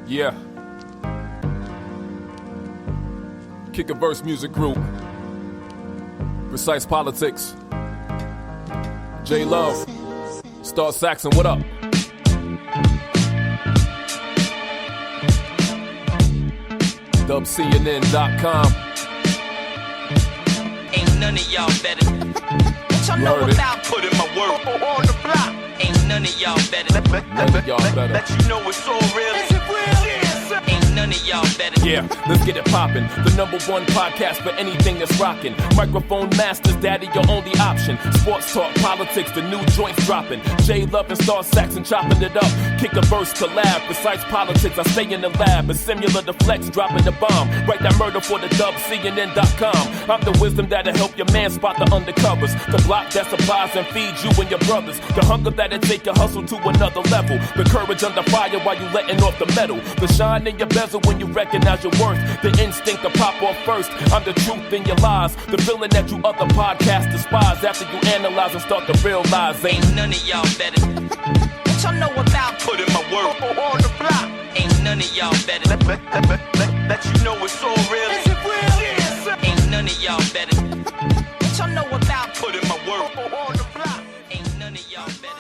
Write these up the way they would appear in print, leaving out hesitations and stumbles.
Yeah. Kick a Verse Music Group. Precise Politics. J Love. Star Saxon, what up? DUBCNN.com. Ain't none of y'all better. What y'all know about putting my work on the block? Ain't none of y'all better. None of y'all better. Let you know it's all real. Is it real? Ain't none of y'all better. Yeah, let's get it poppin'. The #1 podcast for anything that's rockin'. Microphone masters, daddy, your only option. Sports talk, politics, the new joints droppin'. J Love and Star Saxon chopping it up. Kick a verse collab, precise politics. I stay in the lab, a similar to Flex dropping the bomb. Write that murder for the DUBCNN.com. I'm the wisdom that'll help your man spot the undercovers. The block that supplies and feeds you and your brothers. The hunger that'll take your hustle to another level. The courage under fire while you letting off the metal. The shine in your bezel when you recognize your worth. The instinct to pop off first. I'm the truth in your lies. The feeling that you other podcasts despise. After you analyze and start to realize ain't none of y'all better. What y'all know about putting my work on the block? Ain't none of y'all better. Let you know it's all real. Is it real? Yes. Ain't none of y'all better. What y'all know about putting my work on the block? Ain't none of y'all better.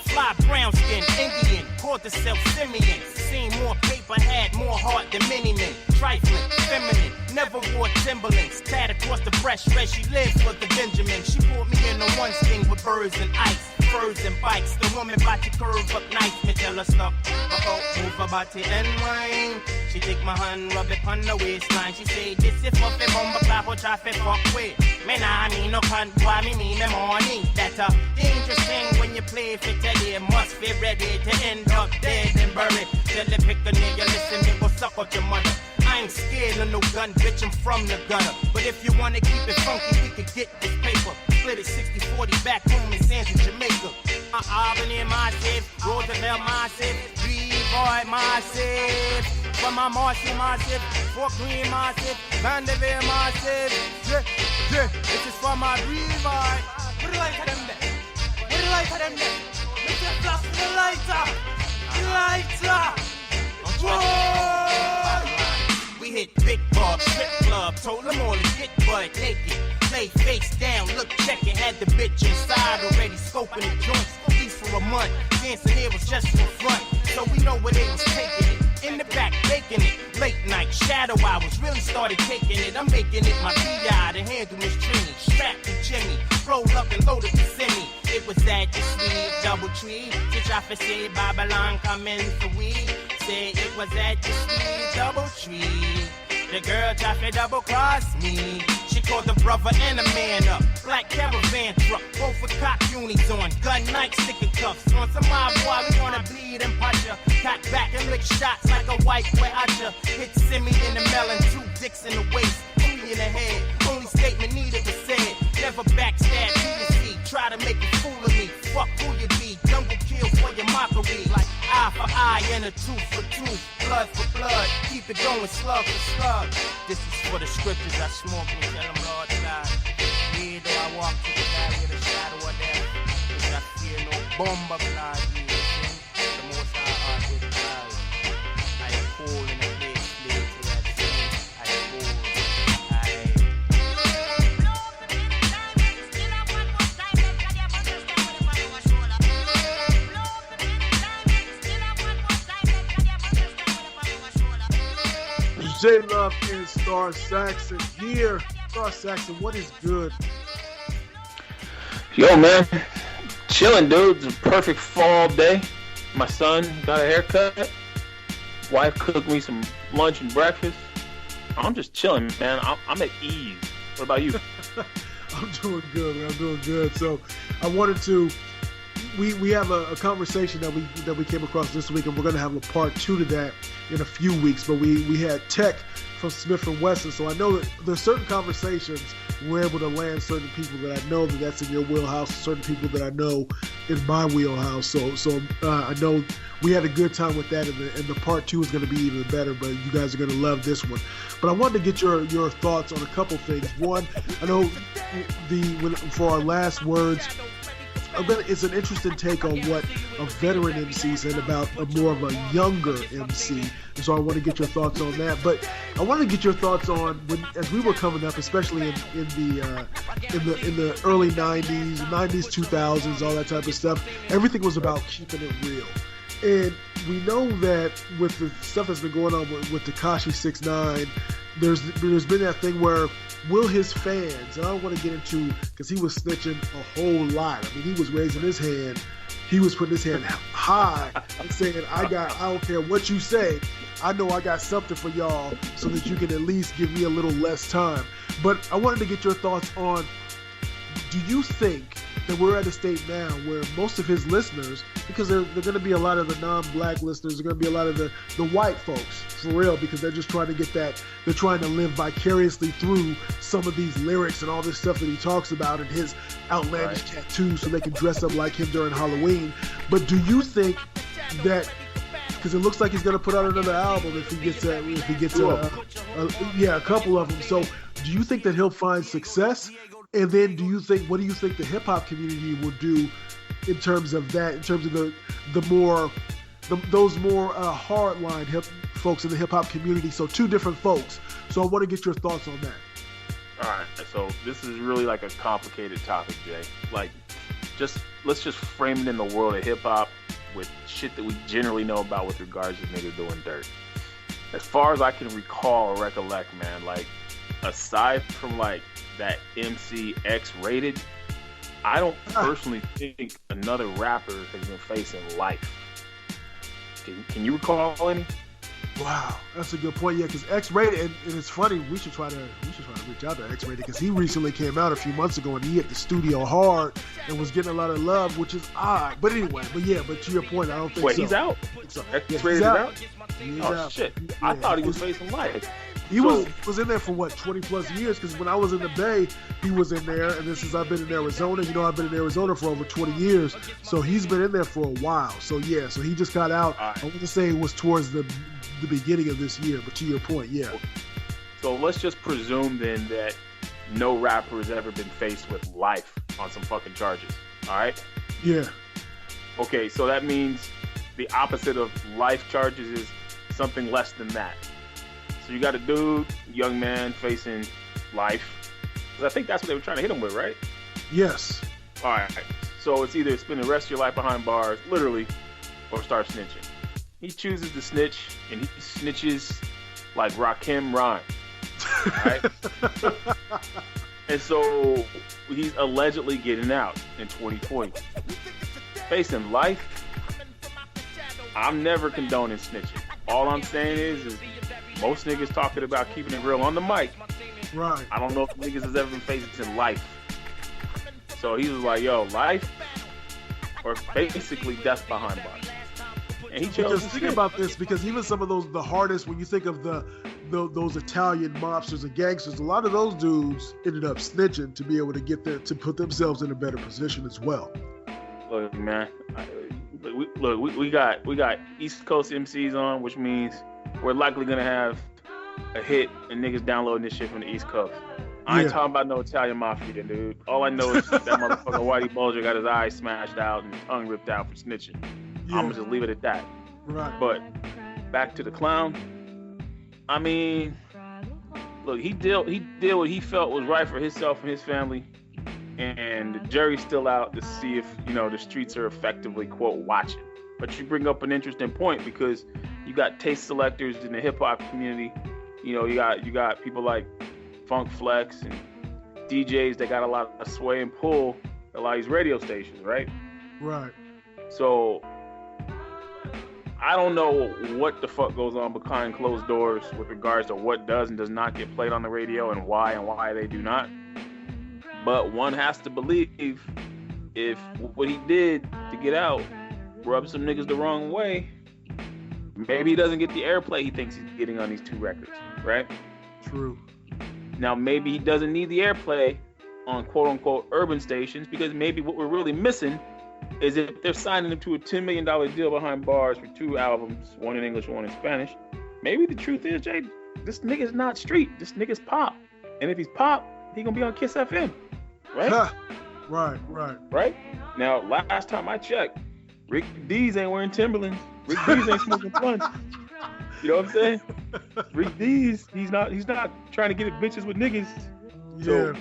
Fly brown skin, Indian, called herself Simeon. Seen more paper, had more heart than many men. Trifling, feminine, never wore Timberlands. Tad across the breast, red she lived for the Benjamin. She pulled me in on one sting with birds and ice, furs and bikes. The woman body curve up nice, me tell her stop. Move her body and wine. She take my hand, rub it on the waistline. She say, this is for the bomba clap or traffic fuck with. Me nah me no cunt, why me me money. That's a dangerous thing when you play for telly. Must be ready to end up dead and buried. Tell the pick a nigga, listen, me go suck up your mother. I ain't scared of no gun, bitch, I'm from the gutter. But if you wanna keep it funky, we could get this paper. Split it 60-40 back home in Sands, Jamaica. Albany massive, Roosevelt massive, Boy massive, from my Marcy massive, Fort Greene massive, Vanderveer massive. Yeah, this is for my boy. What do you like of them there? What do you like of them there? Make it flash with the lighter. Whoa! We hit Big Bob, strip club, told them all to get butt naked. Lay face down, look, check it, had the bitch inside already scoping the joints, at least for a month. Dancing here was just for front, so we know where they was taking it. In the back, baking it, late night, shadow hours, really started taking it. I'm making it my B.I. to handle Miss Trini. Strapped to Jimmy, rolled up and loaded the semi. It was at the sweet double tree. Teach I for say Babylon coming for we. Say it was at the sweet double tree. The girl tried to double cross me. She called the brother and a man up. Black caravan truck, both with cock unis on. Gun night, sticking cuffs. On some mob boy, we wanna bleed and punch ya. Cock back and lick shots like a white boy out ya. Hit Simi in the melon, 2 dicks in the waist, 3 in the head. Only statement needed was said. Never backstab, PDC. Try to make a fool of me. Fuck who you be. Jungle kill for your mockery. Like eye for eye and a tooth for tooth. Blood for blood. Keep it going slug for slug. This is for the scriptures I smoke and tell them, Lord God. Yeah, though I walk through the valley of the shadow of death, which I fear no bomb of blood. The most high art with God. I am cold in a place, slave to that sin. I am cold. J Love and Star Saxon here. Star Saxon, what is good? Yo, man, chilling, dude. It's a perfect fall day. My son got a haircut. Wife cooked me some lunch and breakfast. I'm just chilling, man. I'm at ease. What about you? I'm doing good, man. I'm doing good. So I wanted to. We have a conversation that we came across this week, and we're going to have a part 2 to that in a few weeks. But we had Tech from Smith & Wesson, so I know that there's certain conversations we're able to land certain people that I know that's in your wheelhouse, certain people that I know in my wheelhouse. So I know we had a good time with that, and the part 2 is going to be even better, but you guys are going to love this one. But I wanted to get your thoughts on a couple things. One, I know for our last words, it's an interesting take on what a veteran MC said about more of a younger MC. And so I want to get your thoughts on that. But I want to get your thoughts on as we were coming up, especially in the early 90s, 2000s, all that type of stuff. Everything was about keeping it real. And we know that with the stuff that's been going on with Tekashi 6ix9ine, there's been that thing where will his fans, and I don't want to get into, because he was snitching a whole lot. I mean, he was raising his hand. He was putting his hand high and saying, I don't care what you say. I know I got something for y'all so that you can at least give me a little less time. But I wanted to get your thoughts on, do you think that we're at a state now where most of his listeners, because they're going to be a lot of the non-black listeners, they're going to be a lot of the white folks, for real, because they're just trying to get that, they're trying to live vicariously through some of these lyrics and all this stuff that he talks about and his outlandish tattoos so they can dress up like him during Halloween. But do you think that, because it looks like he's going to put out another album if he gets a couple of them. So do you think that he'll find success? And then what do you think the hip hop community will do in terms of that, in terms of those more hardline hip folks in the hip hop community? So two different folks. So I want to get your thoughts on that. All right. So this is really like a complicated topic, Jay. Like, let's just frame it in the world of hip hop with shit that we generally know about with regards to niggas doing dirt. As far as I can recall or recollect, man, like, aside from like that MIXX rated, I don't personally think another rapper has been facing life. Can you recall any? Wow, that's a good point. Yeah, because X-rated, and it's funny. We should try to reach out to X-rated because he recently came out a few months ago and he hit the studio hard and was getting a lot of love, which is odd. But anyway, but to your point, I don't think so. Wait, he's out. X-rated is out. Oh shit! Yeah. I thought he was facing life. He was in there for what, 20 plus years? Because when I was in the Bay, he was in there, and this is I've been in Arizona. You know, I've been in Arizona for over 20 years, so he's been in there for a while. So yeah, so he just got out. Right. I want to say it was towards the beginning of this year, but to your point, yeah. So let's just presume then that no rapper has ever been faced with life on some fucking charges. All right? Yeah. Okay, so that means the opposite of life charges is something less than that. So you got a dude, young man, facing life. I think that's what they were trying to hit him with, right? Yes. All right. So it's either spend the rest of your life behind bars, literally, or start snitching. He chooses to snitch, and he snitches like Rakim rhyme. All right? And so he's allegedly getting out in 2020. Facing life, I'm never condoning snitching. All I'm saying is most niggas talking about keeping it real on the mic. Right. I don't know if niggas has ever been facing life. So he was like, yo, life or basically death behind bars. And he chose to think about this, because even some of the hardest, when you think of those Italian mobsters and gangsters, a lot of those dudes ended up snitching to be able to get there, to put themselves in a better position as well. Look, man, we got East Coast MCs on, which means we're likely gonna have a hit and niggas downloading this shit from the East Coast. I ain't talking about no Italian mafia, dude. All I know is that motherfucker Whitey Bulger got his eyes smashed out and his tongue ripped out for snitching. Yeah. I'm gonna just leave it at that. Right. But back to the clown. I mean, look, he did what he felt was right for himself and his family, and the jury's still out to see if, you know, the streets are effectively, quote, watching. But you bring up an interesting point, because you got taste selectors in the hip hop community. You know, you got people like Funk Flex and DJs that got a lot of sway and pull at a lot of these radio stations, right? Right. So I don't know what the fuck goes on behind closed doors with regards to what does and does not get played on the radio and why they do not. But one has to believe if what he did to get out rubbed some niggas the wrong way, maybe he doesn't get the airplay he thinks he's getting on these two records, right? True. Now, maybe he doesn't need the airplay on quote-unquote urban stations, because maybe what we're really missing is if they're signing him to a $10 million deal behind bars for 2 albums, one in English, one in Spanish, maybe the truth is, Jay, this nigga's not street. This nigga's pop. And if he's pop, he gonna be on Kiss FM, right? Right. Now, last time I checked, Rick Dees ain't wearing Timberlands. Rick Dees ain't smoking blunts. You know what I'm saying? Rick Dees, he's not trying to get at bitches with niggas. So Yeah.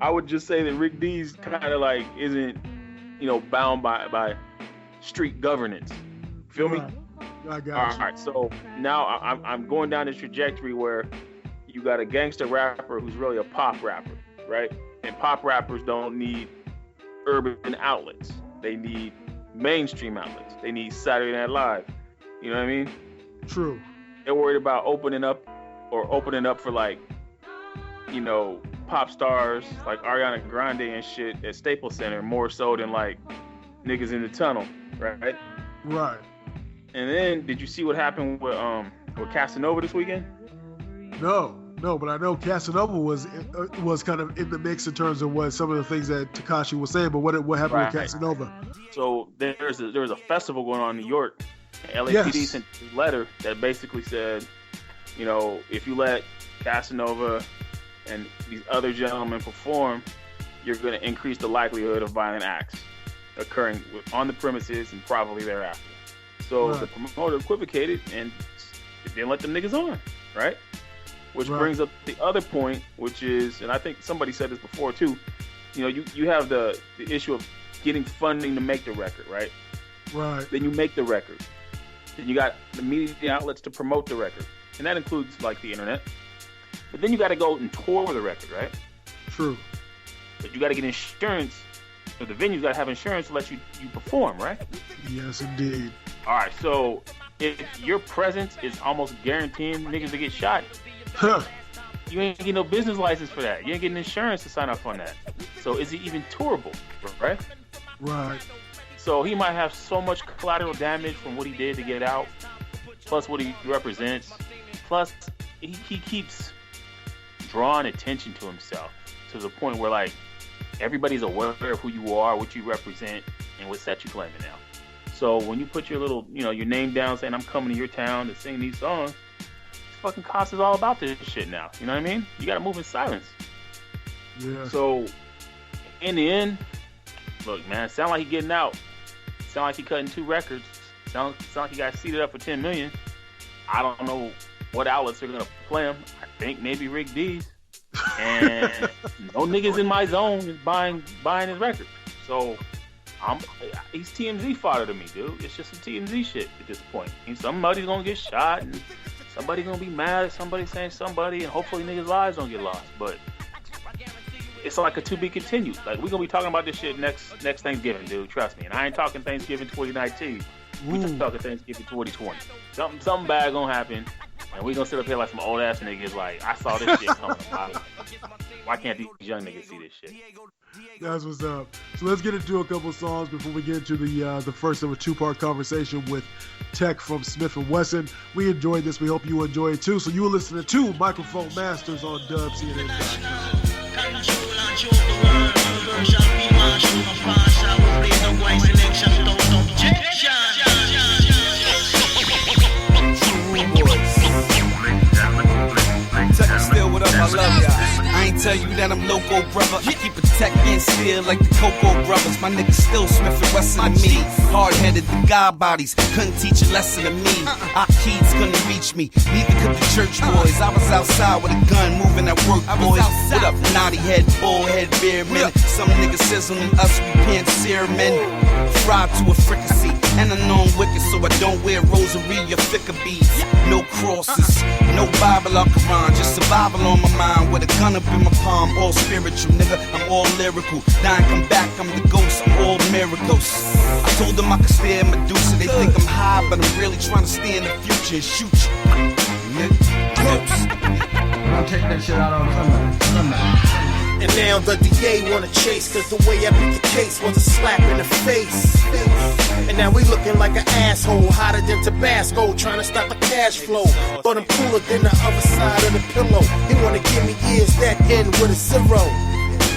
I would just say that Rick Dees kind of like isn't, bound by street governance. Feel me? I got you. All right. So now I'm going down this trajectory where you got a gangster rapper who's really a pop rapper, right? And pop rappers don't need urban outlets. They need mainstream outlets. They need Saturday Night Live. You know what I mean? True. They're worried about opening up for like, pop stars like Ariana Grande and shit at Staples Center more so than like niggas in the tunnel, right? Right. And then did you see what happened with Casanova this weekend? No, but I know Casanova was kind of in the mix in terms of what some of the things that Tekashi was saying. But what happened with Casanova? So there was a festival going on in New York. And LAPD sent a letter that basically said, if you let Casanova and these other gentlemen perform, you're going to increase the likelihood of violent acts occurring on the premises and probably thereafter. So the promoter equivocated and didn't let them niggas on, right? Which brings up the other point, which is, and I think somebody said this before too, you have the issue of getting funding to make the record, right? Right. Then you make the record. Then you got the media outlets to promote the record. And that includes like the internet. But then you got to go and tour the record, right? True. But you got to get insurance. So the venue's got to have insurance to let you perform, right? Yes, indeed. All right, so if your presence is almost guaranteeing niggas to get shot, you ain't getting no business license for that. You ain't getting insurance to sign up on that. So is it even tourable, right? Right. So he might have so much collateral damage from what he did to get out, plus what he represents, plus he keeps drawing attention to himself to the point where like everybody's aware of who you are, what you represent, and what set you claiming now. So when you put your little, your name down saying I'm coming to your town to sing these songs, fucking cost is all about this shit now. You know what I mean? You gotta move in silence. Yeah. So in the end, look, man, sound like he getting out. Sound like he cutting 2 records. Sound like he got seated up for $10 million. I don't know what outlets are gonna play him. I think maybe Rick Dees. And no niggas in my zone is buying his record. So he's TMZ fodder to me, dude. It's just some TMZ shit at this point. And somebody's gonna get shot and somebody's gonna be mad at somebody saying somebody, and hopefully niggas' lives don't get lost. But it's like a to be continued. Like, we're gonna be talking about this shit next Thanksgiving, dude. Trust me. And I ain't talking Thanksgiving 2019. We just talking Thanksgiving 2020. Something bad gonna happen, and we gonna sit up here like some old ass niggas. Like, I saw this shit coming up. Why can't these young niggas see this shit? That's what's up. So let's get into a couple songs before we get into the first of a 2-part conversation with Tech from Smith & Wesson. We enjoyed this. We hope you enjoy it too. So you were listening to Microphone Masters on DUBCNN.com. Still, what up? I love y'all. I ain't tell you that I'm loco, brother. I keep a tech and steel like the Coco brothers. My niggas still Smith & Wesson to me. Hard-headed, the God bodies couldn't teach a lesson to me. Our kids couldn't reach me, neither could the church boys. I was outside with a gun, moving at work, boys. What up, naughty head, bullhead, beer men? Some niggas sizzling us, we can't sear men. Fried to a fricassee, and I know I'm wicked, so I don't wear rosary or thicker beads. No crosses, no Bible or Quran, just survival on my mind with a gun up in my palm. All spiritual, nigga, I'm all lyrical. Dying, come back, I'm the ghost, I'm all miracles. I told them I could stay in Medusa, they think I'm high, but I'm really trying to stay in the future and shoot you. Nigga, close. I'll take that shit out on somebody. And now the DA wanna chase, cause the way I beat the case was a slap in the face. And now we looking like an asshole, hotter than Tabasco, trying to stop the cash flow. But I'm cooler than the other side of the pillow. He wanna give me ears that end with a 0.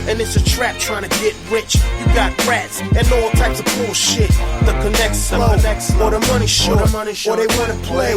And it's a trap trying to get rich. You got rats and all types of bullshit. The connect slow, or the money short, or they wanna play.